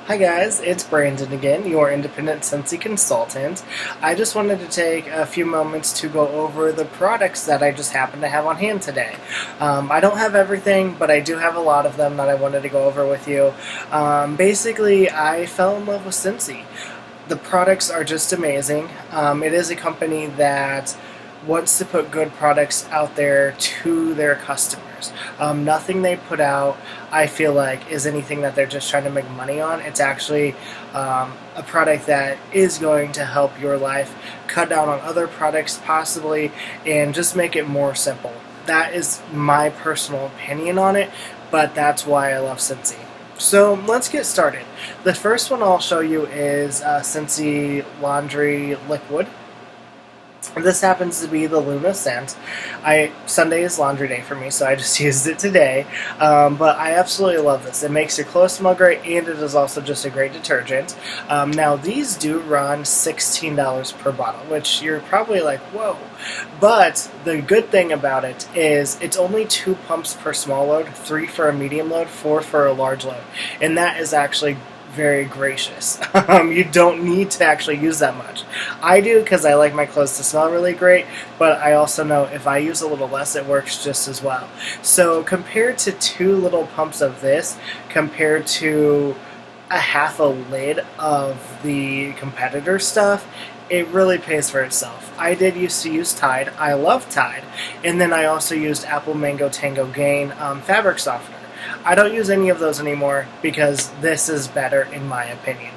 Hi guys, it's Brandon again, your independent Scentsy consultant. I just wanted to take a few moments to go over the products that I just happen to have on hand today. I don't have everything, but I do have a lot of them that I wanted to go over with you. Basically, I fell in love with Scentsy. The products are just amazing. It is a company that wants to put good products out there to their customers. Nothing they put out, I feel like, is anything that they're just trying to make money on. It's actually a product that is going to help your life, cut down on other products possibly, and just make it more simple. That is my personal opinion on it, but that's why I love Scentsy. So let's get started. The first one I'll show you is Scentsy Laundry Liquid. This happens to be the Luna scent. Sunday is laundry day for me, so I just used it today. But I absolutely love this. It makes your clothes smell great, and it is also just a great detergent. Now, these do run $16 per bottle, which you're probably like, whoa. But the good thing about it is it's only 2 pumps per small load, 3 for a medium load, 4 for a large load. And that is actually very gracious. You don't need to actually use that much. I do because I like my clothes to smell really great, but I also know if I use a little less, it works just as well. So compared to 2 little pumps of this, compared to a half a lid of the competitor stuff, it really pays for itself. I did used to use Tide. I love Tide. And then I also used Apple Mango Tango Gain fabric softener. I don't use any of those anymore because this is better in my opinion.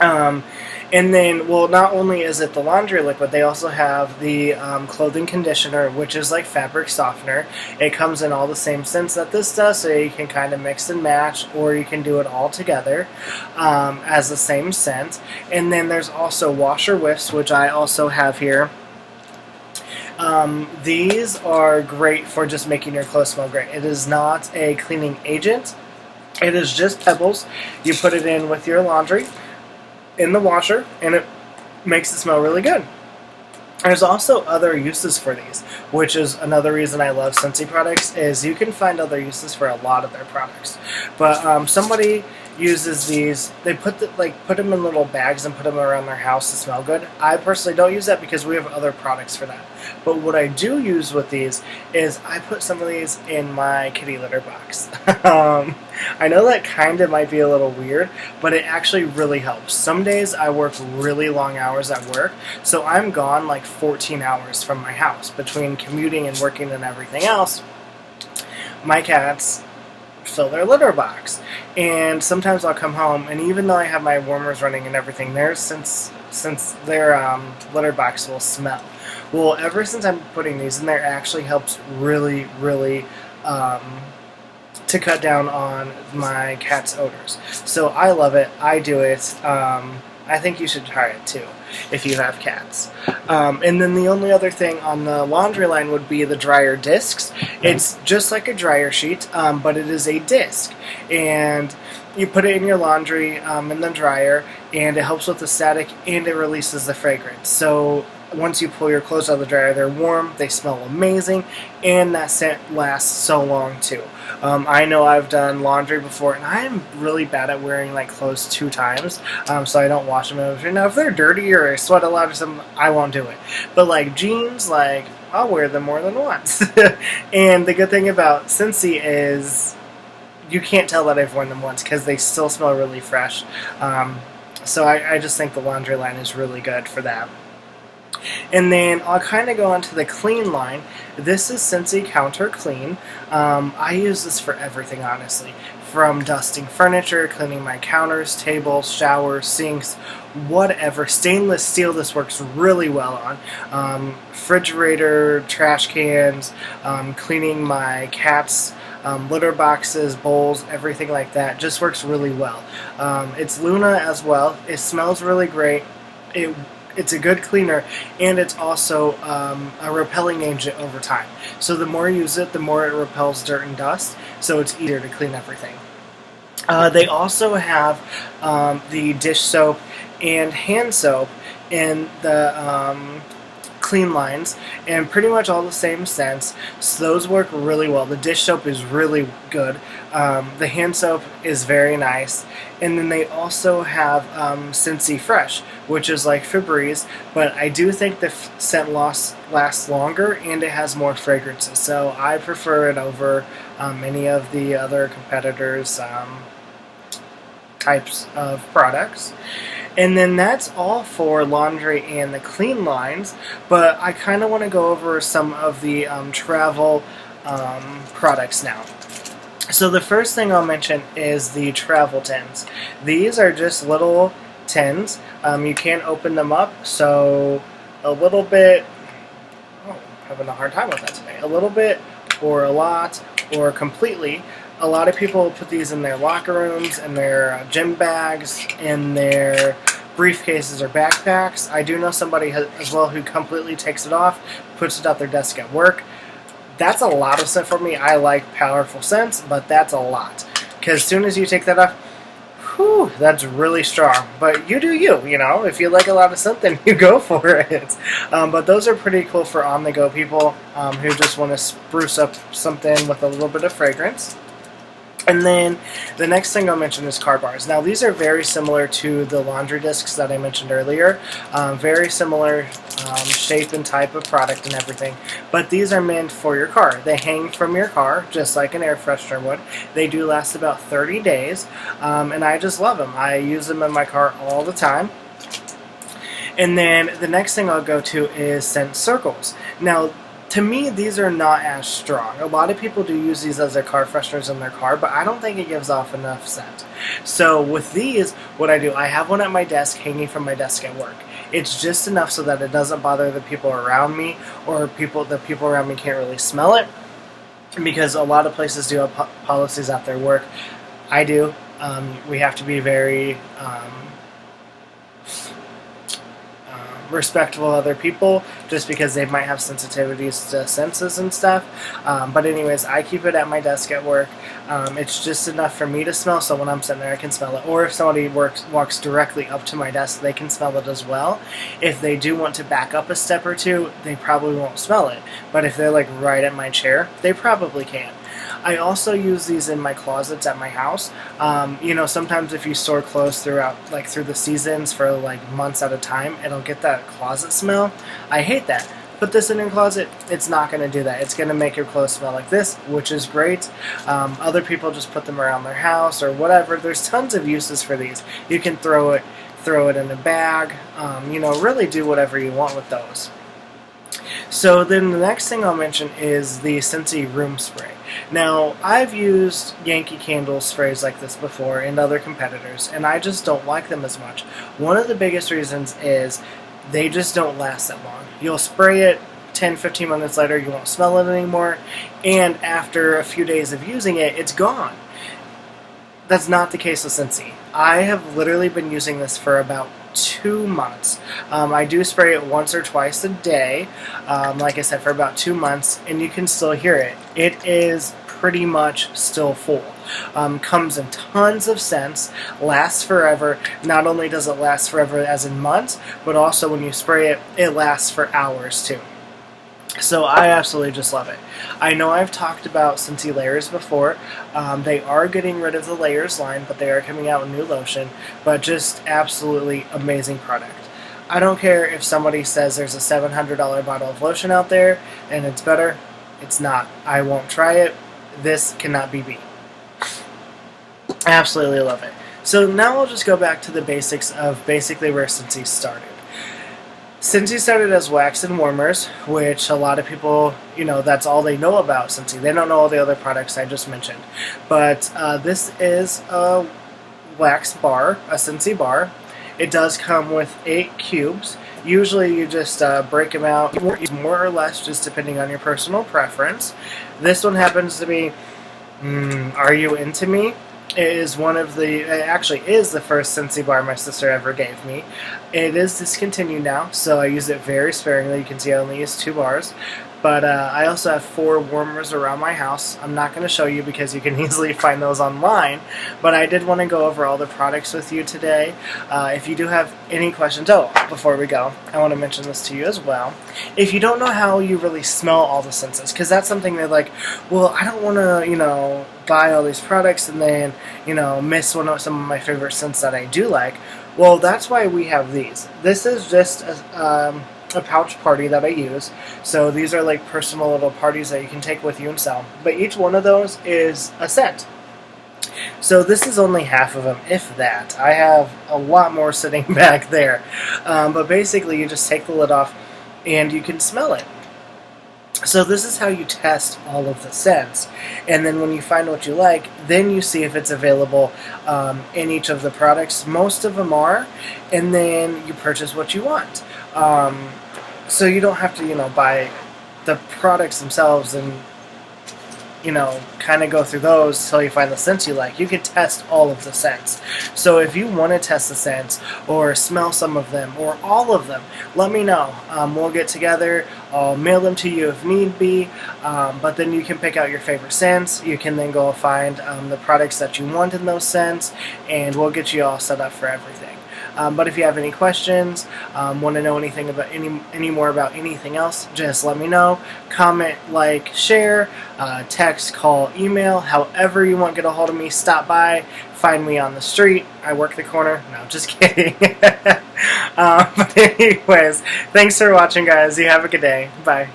And then, well, not only is it the laundry liquid, they also have the clothing conditioner, which is like fabric softener. It comes in all the same scents that this does, so you can kind of mix and match, or you can do it all together as the same scent. And then there's also washer whiffs, which I also have here. These are great for just making your clothes smell great. It is not a cleaning agent. It is just pebbles. You put it in with your laundry in the washer, and it makes it smell really good. There's also other uses for these, which is another reason I love Scentsy products, is you can find other uses for a lot of their products. But somebody uses these, they put them in little bags and put them around their house to smell good. I personally don't use that because we have other products for that. But what I do use with these is I put some of these in my kitty litter box. I know that kind of might be a little weird, but it actually really helps. Some days I work really long hours at work, so I'm gone like 14 hours from my house between commuting and working and everything else. My cats fill their litter box, and sometimes I'll come home, and even though I have my warmers running and everything there, since their litter box will smell. Well, ever since I'm putting these in there, it actually helps really to cut down on my cat's odors. So I love it. I do it. I think you should try it too if you have cats. And then the only other thing on the laundry line would be the dryer discs. It's just like a dryer sheet, but it is a disc. And you put it in your laundry in the dryer, and it helps with the static, and it releases the fragrance. So once you pull your clothes out of the dryer, they're warm, they smell amazing, and that scent lasts so long too. I know I've done laundry before, and I'm really bad at wearing like clothes 2 times, so I don't wash them. Now, if they're dirty or I sweat a lot or something, I won't do it. But like jeans, like I'll wear them more than once. And the good thing about Scentsy is you can't tell that I've worn them once because they still smell really fresh. So I just think the laundry line is really good for that. And then I'll kind of go on to the clean line. This is Scentsy Counter Clean. I use this for everything, honestly. From dusting furniture, cleaning my counters, tables, showers, sinks, whatever. Stainless steel this works really well on. Refrigerator, trash cans, cleaning my cat's litter boxes, bowls, everything like that. Just works really well. It's Luna as well. It smells really great. It's a good cleaner, and it's also a repelling agent over time. So the more you use it, the more it repels dirt and dust, so it's easier to clean everything. They also have the dish soap and hand soap in the clean lines, and pretty much all the same scents. So those work really well. The dish soap is really good. The hand soap is very nice. And then they also have Scentsy Fresh, which is like Febreze, but I do think the scent lasts longer and it has more fragrances. So I prefer it over any of the other competitors' types of products. And then that's all for laundry and the clean lines, but I kind of want to go over some of the travel products now. So the first thing I'll mention is the travel tins. These are just little tins. You can't open them up, so a little bit, I'm having a hard time with that today, a little bit or a lot or completely. A lot of people put these in their locker rooms, in their gym bags, in their briefcases or backpacks. I do know somebody as well who completely takes it off, puts it at their desk at work. That's a lot of scent for me. I like powerful scents, but that's a lot. Because as soon as you take that off, whew, that's really strong. But you do you, you know. If you like a lot of scent, then you go for it. But those are pretty cool for on-the-go people who just want to spruce up something with a little bit of fragrance. And then the next thing I'll mention is car bars. Now these are very similar to the laundry discs that I mentioned earlier. Very similar shape and type of product and everything. But these are meant for your car. They hang from your car just like an air freshener would. They do last about 30 days. And I just love them. I use them in my car all the time. And then the next thing I'll go to is scent circles. Now to me, these are not as strong. A lot of people do use these as their car fresheners in their car, but I don't think it gives off enough scent. So with these, what I do, I have one at my desk, hanging from my desk at work. It's just enough so that it doesn't bother the people around me, or the people around me can't really smell it, because a lot of places do have policies at their work. I do. We have to be very respectful of other people, just because they might have sensitivities to senses and stuff. But anyways, I keep it at my desk at work. It's just enough for me to smell, so when I'm sitting there I can smell it. Or if somebody walks directly up to my desk, they can smell it as well. If they do want to back up a step or two, they probably won't smell it. But if they're like right at my chair, they probably can. I also use these in my closets at my house. You know, sometimes if you store clothes through the seasons for like months at a time, it'll get that closet smell. I hate that. Put this in your closet, it's not going to do that. It's going to make your clothes smell like this, which is great. Other people just put them around their house or whatever. There's tons of uses for these. You can throw it in a bag. You know, really do whatever you want with those. So then the next thing I'll mention is the Scentsy Room Spray. Now, I've used Yankee Candle sprays like this before and other competitors, and I just don't like them as much. One of the biggest reasons is they just don't last that long. You'll spray it 10-15 minutes later, you won't smell it anymore, and after a few days of using it, it's gone. That's not the case with Scentsy. I have literally been using this for about 2 months. I do spray it once or twice a day, like I said, for about 2 months, and you can still hear it. It is pretty much still full. Comes in tons of scents, lasts forever. Not only does it last forever as in months, but also when you spray it, it lasts for hours too. So I absolutely just love it. I know I've talked about Scentsy Layers before. They are getting rid of the Layers line, but they are coming out with new lotion. But just absolutely amazing product. I don't care if somebody says there's a $700 bottle of lotion out there and it's better. It's not. I won't try it. This cannot be beat. I absolutely love it. So now we'll just go back to the basics of basically where Scentsy started. Scentsy started as wax and warmers, which a lot of people, you know, that's all they know about Scentsy. They don't know all the other products I just mentioned. But this is a wax bar, a Scentsy bar. It does come with 8 cubes. Usually you just break them out, more or less, just depending on your personal preference. This one happens to be, Are You Into Me? It actually is the first Scentsy bar my sister ever gave me. It is discontinued now, so I use it very sparingly. You can see I only use 2 bars. But I also have 4 warmers around my house. I'm not going to show you because you can easily find those online, but I did want to go over all the products with you today. If you do have any questions, before we go, I want to mention this to you as well. If you don't know how you really smell all the scents, because that's something that, like, well, I don't want to, buy all these products and then, miss some of my favorite scents that I do like. Well, that's why we have these. This is just a pouch party that I use. So these are like personal little parties that you can take with you and sell. But each one of those is a scent. So this is only half of them, if that. I have a lot more sitting back there. But basically you just take the lid off and you can smell it. So this is how you test all of the scents, and then when you find what you like, then you see if it's available in each of the products. Most of them are, and then you purchase what you want. So you don't have to, buy the products themselves and, kind of go through those until you find the scents you like. You can test all of the scents. So if you want to test the scents or smell some of them or all of them, let me know. We'll get together. I'll mail them to you if need be. But then you can pick out your favorite scents. You can then go find the products that you want in those scents, and we'll get you all set up for everything. But if you have any questions, want to know anything about any more about anything else, just let me know. Comment, like, share, text, call, email, however you want to get a hold of me. Stop by, find me on the street. I work the corner. No, just kidding. But anyways, thanks for watching, guys. You have a good day. Bye.